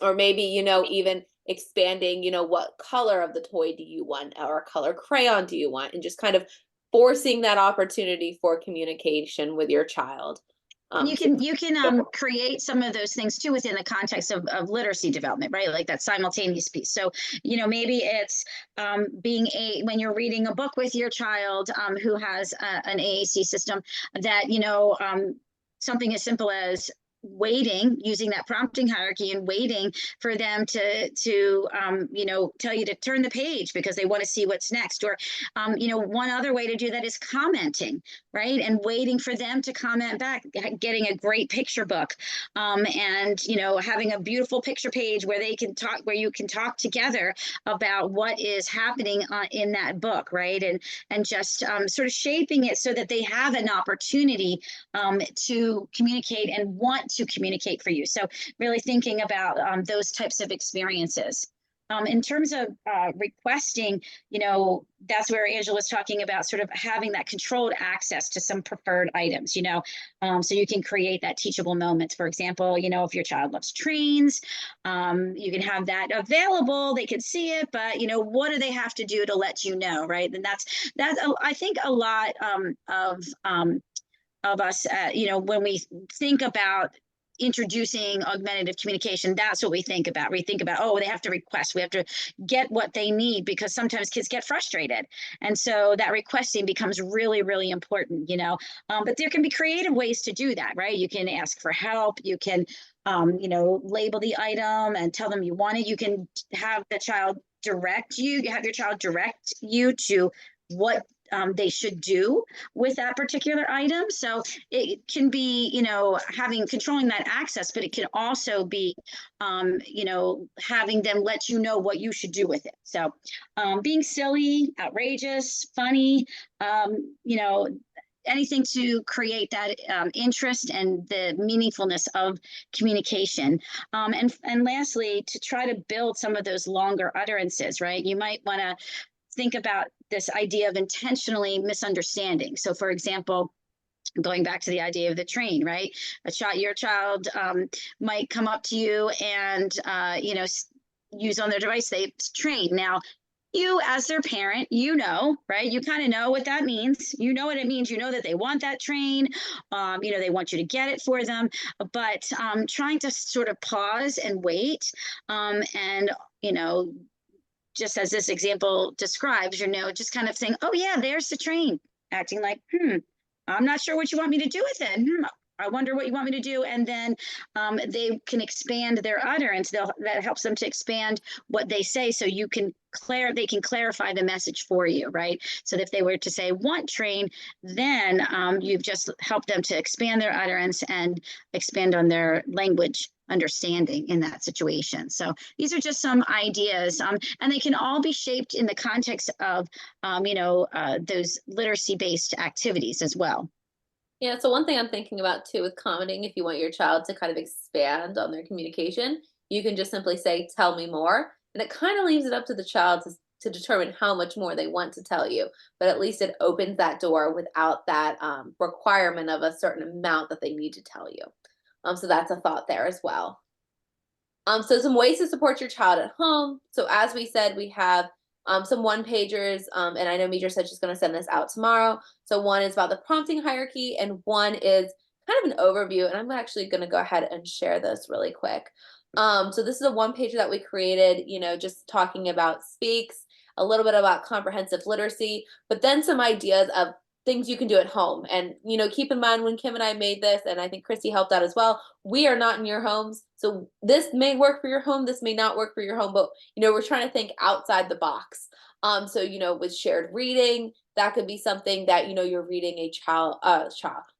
Or maybe, even expanding, what color of the toy do you want, or color crayon do you want, and just kind of forcing that opportunity for communication with your child. You can create some of those things too within the context of literacy development, right? Like that simultaneous piece. So, maybe it's when you're reading a book with your child who has an AAC system, that, something as simple as waiting, using that prompting hierarchy and waiting for them to tell you to turn the page because they want to see what's next. Or, one other way to do that is commenting, right? And waiting for them to comment back, getting a great picture book, and, you know, having a beautiful picture page where they can talk, where you can talk together about what is happening in that book, right? And just sort of shaping it so that they have an opportunity to communicate and want to communicate for you. So really thinking about those types of experiences. In terms of requesting, you know, that's where Angela was talking about sort of having that controlled access to some preferred items, you know, so you can create that teachable moments. For example, you know, if your child loves trains, you can have that available, they can see it, but, you know, what do they have to do to let you know, right? And that's I think a lot of us, you know, when we think about introducing augmentative communication, that's what we think about. We think about, oh, they have to request, we have to get what they need, because sometimes kids get frustrated. And so that requesting becomes really, really important, you know, but there can be creative ways to do that, right? You can ask for help, you can, you know, label the item and tell them you want it. You can have the child direct you, have your child direct you to what they should do with that particular item. So it can be, you know, controlling that access, but it can also be, you know, having them let you know what you should do with it. So being silly, outrageous, funny, you know, anything to create that interest and the meaningfulness of communication. And lastly, to try to build some of those longer utterances, right? You might want to think about this idea of intentionally misunderstanding. So for example, going back to the idea of the train, right? Your child might come up to you and, you know, use on their device, they train. Now, you as their parent, you know, right? You kind of know what that means. You know what it means. You know that they want that train. You know, they want you to get it for them. But trying to sort of pause and wait and, you know, just as this example describes, you know, just kind of saying, oh yeah, there's the train, acting like, I'm not sure what you want me to do with it. I wonder what you want me to do. And then they can expand their utterance. That helps them to expand what they say. So you can they can clarify the message for you, right? So if they were to say want train, then you've just helped them to expand their utterance and expand on their language understanding in that situation. So these are just some ideas, and they can all be shaped in the context of, you know, those literacy-based activities as well. Yeah, so one thing I'm thinking about too with commenting, if you want your child to kind of expand on their communication, you can just simply say, tell me more. And it kind of leaves it up to the child to determine how much more they want to tell you. But at least it opens that door without that requirement of a certain amount that they need to tell you. So that's a thought there as well. So some ways to support your child at home. So as we said, we have some one-pagers, and I know Mitra said she's going to send this out tomorrow. So one is about the prompting hierarchy, and one is kind of an overview, and I'm actually going to go ahead and share this really quick. So this is a one-pager that we created, you know, just talking about SPEACS, a little bit about comprehensive literacy, but then some ideas of things you can do at home. And, you know, keep in mind when Kim and I made this, and I think Christy helped out as well, we are not in your homes. So this may work for your home, this may not work for your home, but, you know, we're trying to think outside the box. So, you know, with shared reading, that could be something that, you know, you're reading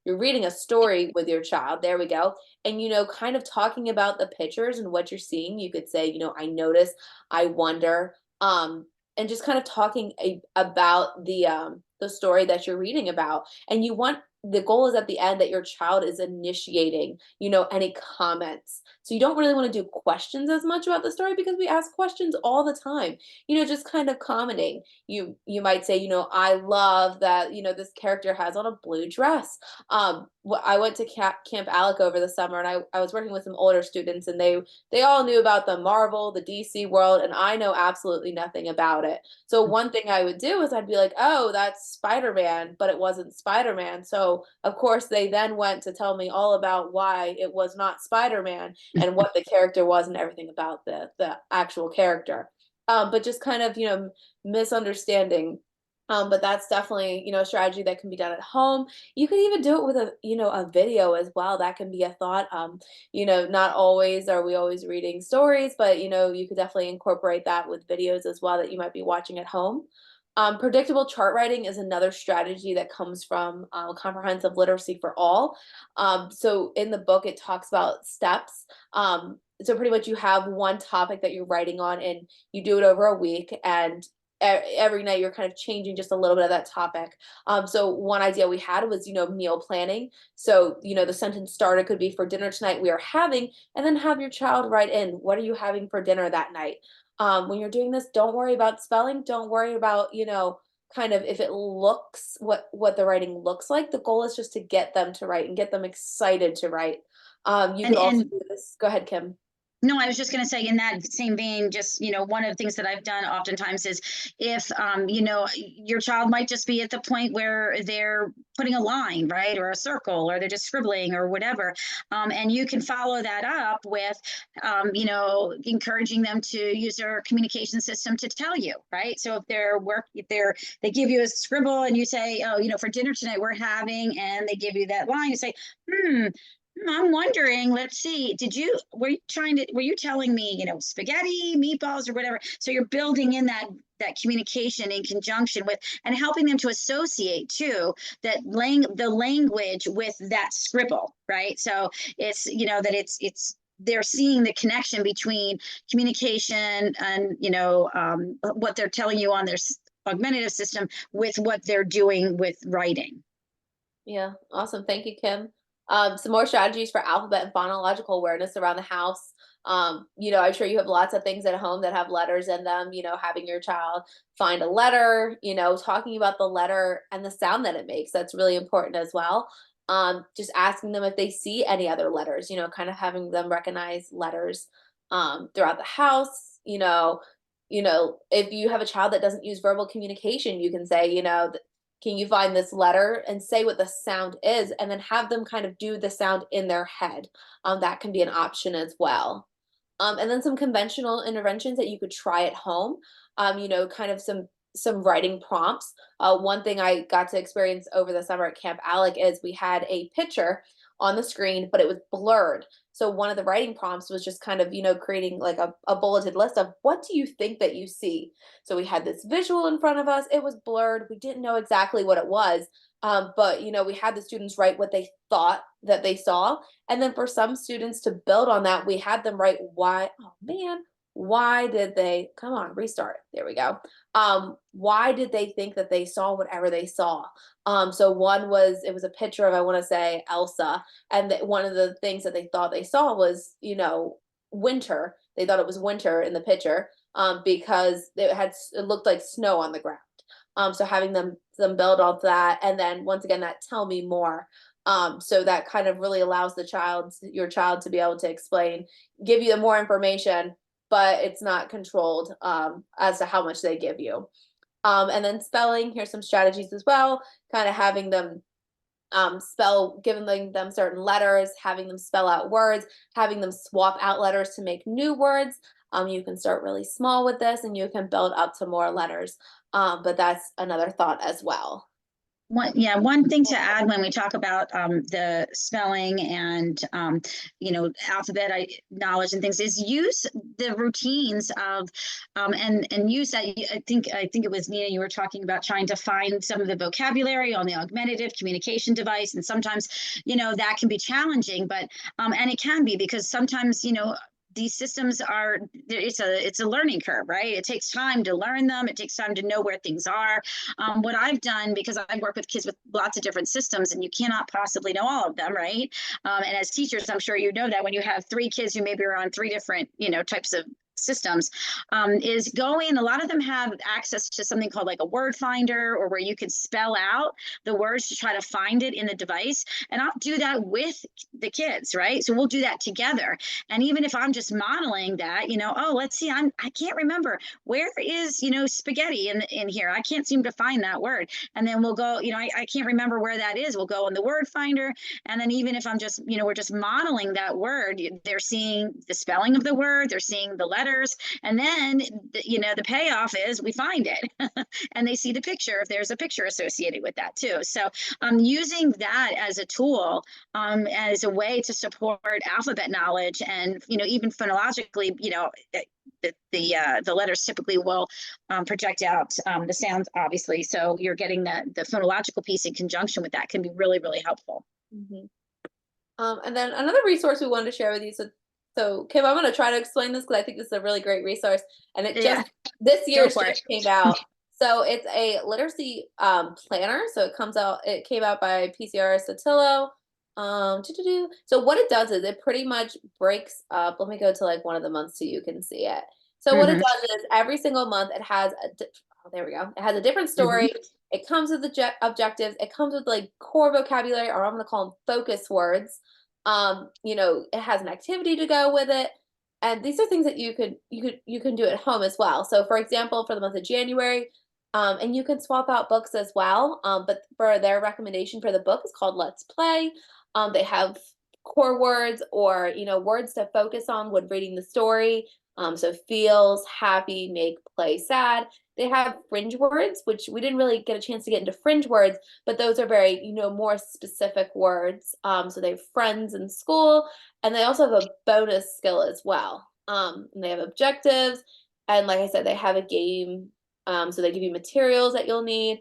you're reading a story with your child. There we go. And, you know, kind of talking about the pictures and what you're seeing. You could say, you know, I notice, I wonder, and just kind of talking about the story that you're reading about. And the goal is at the end that your child is initiating, you know, any comments. So you don't really want to do questions as much about the story, because we ask questions all the time, you know, just kind of commenting. You might say, you know, I love that, you know, this character has on a blue dress. I went to Camp Alec over the summer, and I was working with some older students, and they all knew about the Marvel, the DC world, and I know absolutely nothing about it. So one thing I would do is I'd be like, oh, that's Spider-Man, but it wasn't Spider-Man. So of course they then went to tell me all about why it was not Spider-Man and what the character was and everything about the actual character. But just kind of, you know, misunderstanding. But that's definitely, you know, a strategy that can be done at home. You can even do it with a video as well. That can be a thought. You know, not always are we always reading stories, but, you know, you could definitely incorporate that with videos as well that you might be watching at home. Predictable chart writing is another strategy that comes from Comprehensive Literacy for All. So in the book, it talks about steps. So pretty much you have one topic that you're writing on, and you do it over a week, and every night you're kind of changing just a little bit of that topic. So one idea we had was, meal planning. So, the sentence starter could be, for dinner tonight we are having, and then have your child write in, what are you having for dinner that night? When you're doing this, don't worry about spelling. Don't worry about, kind of if it looks what the writing looks like. The goal is just to get them to write and get them excited to write. You could also do this. Go ahead, Kim. No, I was just going to say, in that same vein, just, one of the things that I've done oftentimes is if, your child might just be at the point where they're putting a line, right, or a circle, or they're just scribbling or whatever. And you can follow that up with, encouraging them to use their communication system to tell you, right? So if they give you a scribble and you say, oh, for dinner tonight we're having, and they give you that line, you say, I'm wondering, let's see, were you telling me, spaghetti, meatballs, or whatever? So you're building in that communication in conjunction with, and helping them to associate too, the language with that scribble, right? So it's, that they're seeing the connection between communication and, what they're telling you on their augmentative system with what they're doing with writing. Yeah, awesome. Thank you, Kim. Some more strategies for alphabet and phonological awareness around the house. I'm sure you have lots of things at home that have letters in them, having your child find a letter, talking about the letter and the sound that it makes. That's really important as well. Just asking them if they see any other letters, kind of having them recognize letters throughout the house. If you have a child that doesn't use verbal communication, you can say, can you find this letter and say what the sound is, and then have them kind of do the sound in their head. That can be an option as well. And then some conventional interventions that you could try at home, kind of some writing prompts. One thing I got to experience over the summer at Camp Alec is we had a picture on the screen, but it was blurred. So one of the writing prompts was just kind of, creating like a bulleted list of, what do you think that you see? So we had this visual in front of us. It was blurred. We didn't know exactly what it was. But, we had the students write what they thought that they saw. And then for some students to build on that, we had them write why did they, come on, restart. There we go. Why did they think that they saw whatever they saw? So it was a picture of, I want to say, Elsa. And one of the things that they thought they saw was, winter. They thought it was winter in the picture because it looked like snow on the ground. So having them build off that. And then once again, that tell me more. So that kind of really allows your child to be able to explain, give you more information, but it's not controlled as to how much they give you. And then spelling, here's some strategies as well, kind of having them giving them certain letters, having them spell out words, having them swap out letters to make new words. You can start really small with this, and you can build up to more letters. But that's another thought as well. One thing to add when we talk about the spelling and alphabet knowledge and things is use the routines of and use that. I think it was Nina, you were talking about trying to find some of the vocabulary on the augmentative communication device, and sometimes that can be challenging, but and it can be because sometimes these systems it's a learning curve, right? It takes time to learn them. It takes time to know where things are. What I've done, because I work with kids with lots of different systems, and you cannot possibly know all of them, right? And as teachers, I'm sure you know that when you have 3 kids who maybe are on 3 different, types of systems, is going, a lot of them have access to something called like a word finder, or where you can spell out the words to try to find it in the device. And I'll do that with the kids, right? So we'll do that together. And even if I'm just modeling that, oh, let's see, I can't remember, where is, spaghetti in here? I can't seem to find that word. And then we'll go, I can't remember where that is. We'll go in the word finder. And then even if I'm just, we're just modeling that word, they're seeing the spelling of the word, they're seeing the letters, and then the payoff is we find it and they see the picture if there's a picture associated with that too. So using that as a tool, as a way to support alphabet knowledge, and even phonologically, the letters typically will project out the sounds, obviously. So you're getting the phonological piece in conjunction with that can be really, really helpful. Mm-hmm. And then another resource we wanted to share with you. So Kim, I'm going to try to explain this because I think this is a really great resource. And it just this year just came out. So it's a literacy planner. So it came out by PCR Satillo. So what it does is it pretty much breaks up. Let me go to like one of the months so you can see it. So what it does is every single month it has there we go. It has a different story. It comes with the objectives. It comes with like core vocabulary, or I'm going to call them focus words. It has an activity to go with it. And these are things that you can do at home as well. So for example, for the month of January, and you can swap out books as well. But for their recommendation for the book is called Let's Play. They have core words or, words to focus on when reading the story. So feels, happy, make, play, sad. They have fringe words, which we didn't really get a chance to get into fringe words, but those are very, more specific words. So they have friends in school, and they also have a bonus skill as well. And they have objectives, and like I said, they have a game. So they give you materials that you'll need,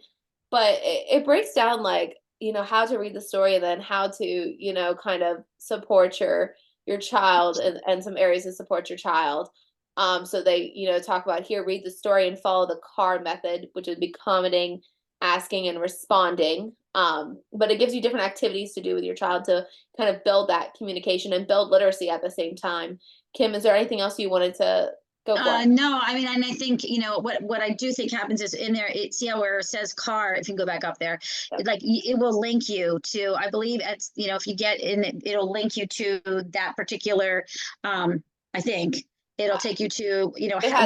but it breaks down like, how to read the story and then how to, kind of support your child and some areas to support your child. So they, talk about here, read the story and follow the CAR method, which would be commenting, asking, and responding. But it gives you different activities to do with your child to kind of build that communication and build literacy at the same time. Kim, is there anything else you wanted to go for? No, I mean, and I think, what I do think happens is in there, see how where it says CAR, if you go back up there, like it will link you to, I believe it's, if you get in it, it'll link you to that particular, I think it'll take you to,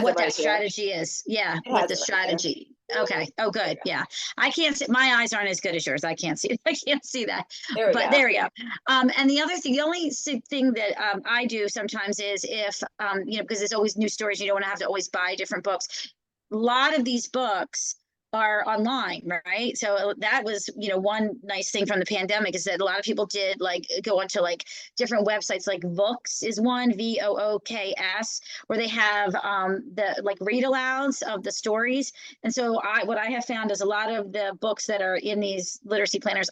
what that strategy is. Yeah, what the strategy. Okay. Oh, good. Yeah. I can't see, my eyes aren't as good as yours. I can't see that. But there we go. And the other thing, the only thing that I do sometimes is if, because there's always new stories, you don't want to have to always buy different books. A lot of these books are online, right? So that was, one nice thing from the pandemic is that a lot of people did like go onto like different websites, like Vooks is one, VOOKS, where they have the like read alouds of the stories. And so what I have found is a lot of the books that are in these literacy planners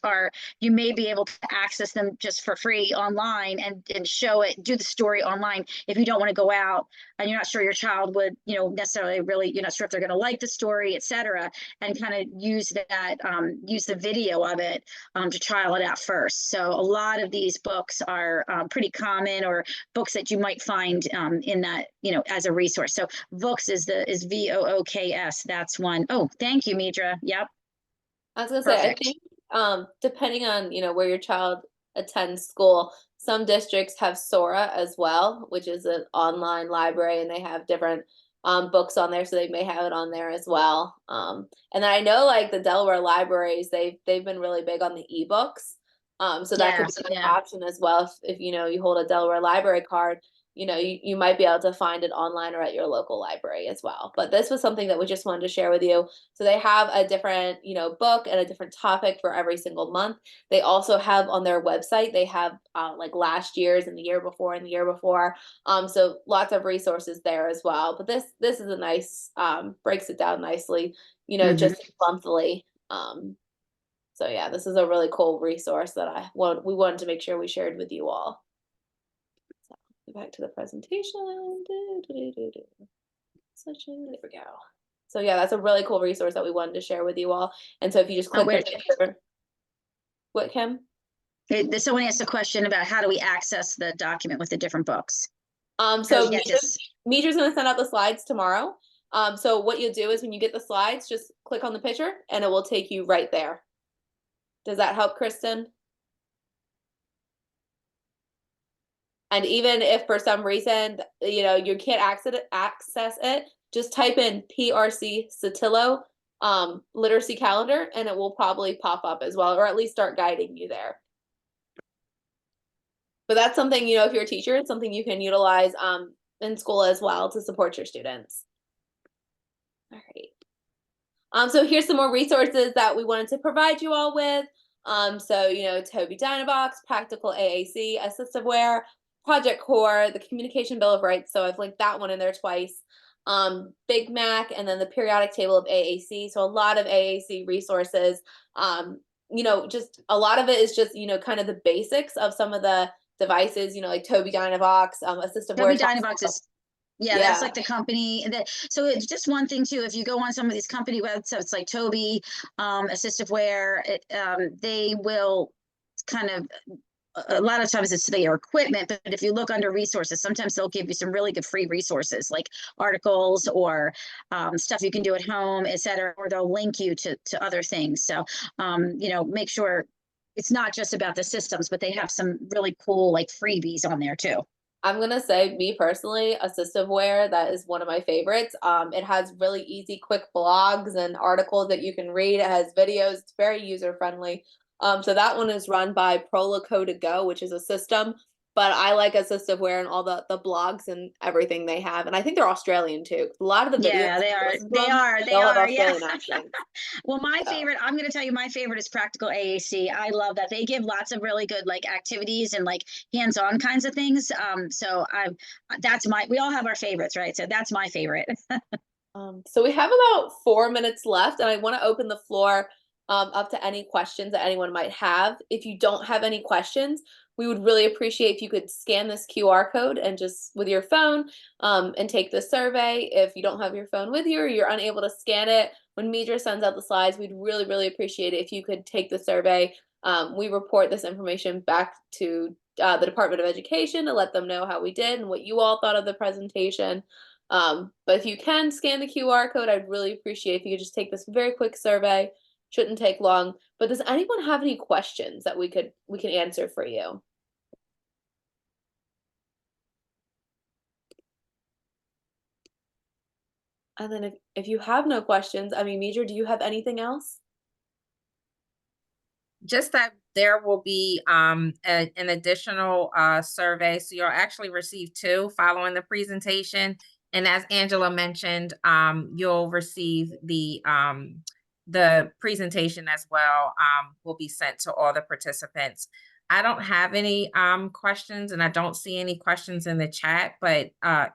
you may be able to access them just for free online and show it, do the story online if you don't want to go out and you're not sure your child would, necessarily really, you're not sure if they're going to like the story, etc. And kind of use that, use the video of it to trial it out first. So a lot of these books are pretty common, or books that you might find in that, as a resource. So Vooks is VOOKS. That's one. Oh, thank you, Midra. Yep. I was gonna say, I think depending on, where your child attends school, some districts have Sora as well, which is an online library, and they have different books on there, so they may have it on there as well. And then I know like the Delaware libraries, they've been really big on the ebooks. So that could be an option as well. If you hold a Delaware library card, you might be able to find it online or at your local library as well. But this was something that we just wanted to share with you. So they have a different, book and a different topic for every single month. They also have on their website, they have like last year's and the year before and the year before. So lots of resources there as well. But this is a nice, breaks it down nicely, just monthly. So yeah, this is a really cool resource that we wanted to make sure we shared with you all. Back to the presentation. Session. There we go. So yeah, that's a really cool resource that we wanted to share with you all. And so if you just click the picture. What, Kim? Someone asked a question about how do we access the document with the different books. So Midra's going to send out the slides tomorrow. So what you'll do is when you get the slides, just click on the picture and it will take you right there. Does that help, Kristen? And even if for some reason, you can't access it, just type in PRC Satillo literacy calendar and it will probably pop up as well, or at least start guiding you there. But that's something, if you're a teacher, it's something you can utilize in school as well to support your students. All right. So here's some more resources that we wanted to provide you all with. So, Toby Dynabox, Practical AAC, Assistive Wear, Project Core, the Communication Bill of Rights, so I've linked that one in there twice. Big Mac, and then the periodic table of AAC. So a lot of AAC resources. You know, just a lot of it is just, you know, kind of the basics of some of the devices, you know, like Tobii Dynavox, assistive wear. Tobii Dynavox is, yeah, that's like the company that, so it's just one thing too, if you go on some of these company websites like Tobii, assistive wear, they will kind of, a lot of times it's their equipment, but if you look under resources, sometimes they'll give you some really good free resources like articles or stuff you can do at home, et cetera, or they'll link you to other things. So, you know, make sure it's not just about the systems, but they have some really cool like freebies on there too. I'm gonna say, me personally, assistive wear, that is one of my favorites. It has really easy, quick blogs and articles that you can read. It has videos. It's very user friendly. So that one is run by Proloco to Go, which is a system, but I like assistive wear and all the blogs and everything they have. And I think they're Australian too. A lot of the videos, Yeah, they are. They are. They they'll have are. Yeah. Australian accents. Well, my favorite, I'm going to tell you, my favorite is Practical AAC. I love that. They give lots of really good like activities and like hands-on kinds of things. So we all have our favorites, right? So that's my favorite. So we have about 4 minutes left, and I want to open the floor up to any questions that anyone might have. If you don't have any questions, we would really appreciate if you could scan this QR code and just with your phone and take the survey. If you don't have your phone with you or you're unable to scan it, when Midra sends out the slides, we'd really, really appreciate it if you could take the survey. We report this information back to the Department of Education to let them know how we did and what you all thought of the presentation. But if you can scan the QR code, I'd really appreciate if you could just take this very quick survey. Shouldn't take long. But does anyone have any questions that we can answer for you? And then if you have no questions, I mean, Midra, do you have anything else? Just that there will be an additional survey. So you'll actually receive 2 following the presentation. And as Angela mentioned, you'll receive the presentation as well, will be sent to all the participants. I don't have any questions, and I don't see any questions in the chat, but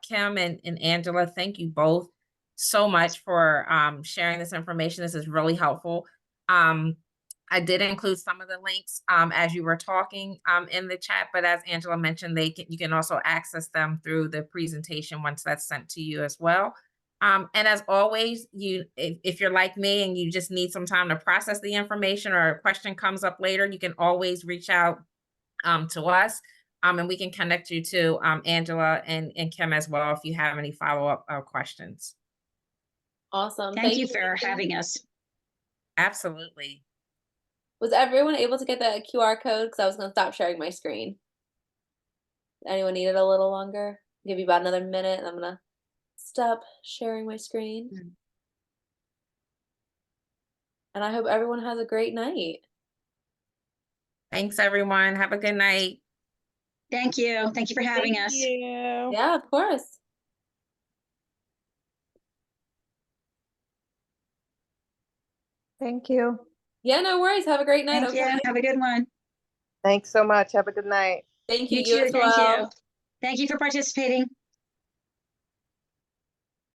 Kim and Angela, thank you both so much for sharing this information. This is really helpful. I did include some of the links as you were talking in the chat, but as Angela mentioned, you can also access them through the presentation once that's sent to you as well. And as always, if you're like me and you just need some time to process the information or a question comes up later, you can always reach out to us and we can connect you to Angela and Kim as well if you have any follow-up questions. Awesome. Thank you for having us. Absolutely. Was everyone able to get the QR code? Because I was going to stop sharing my screen. Anyone need it a little longer? I'll give you about another minute and I'm going to stop sharing my screen. And I hope everyone has a great night. Thanks, everyone. Have a good night. Thank you. Thank you for having us. Thank you. Yeah, of course. Thank you. Yeah, no worries. Have a great night. Thank you. Have a good one. Thanks so much. Have a good night. Thank you. You too. as Thank well. you. Thank you for participating.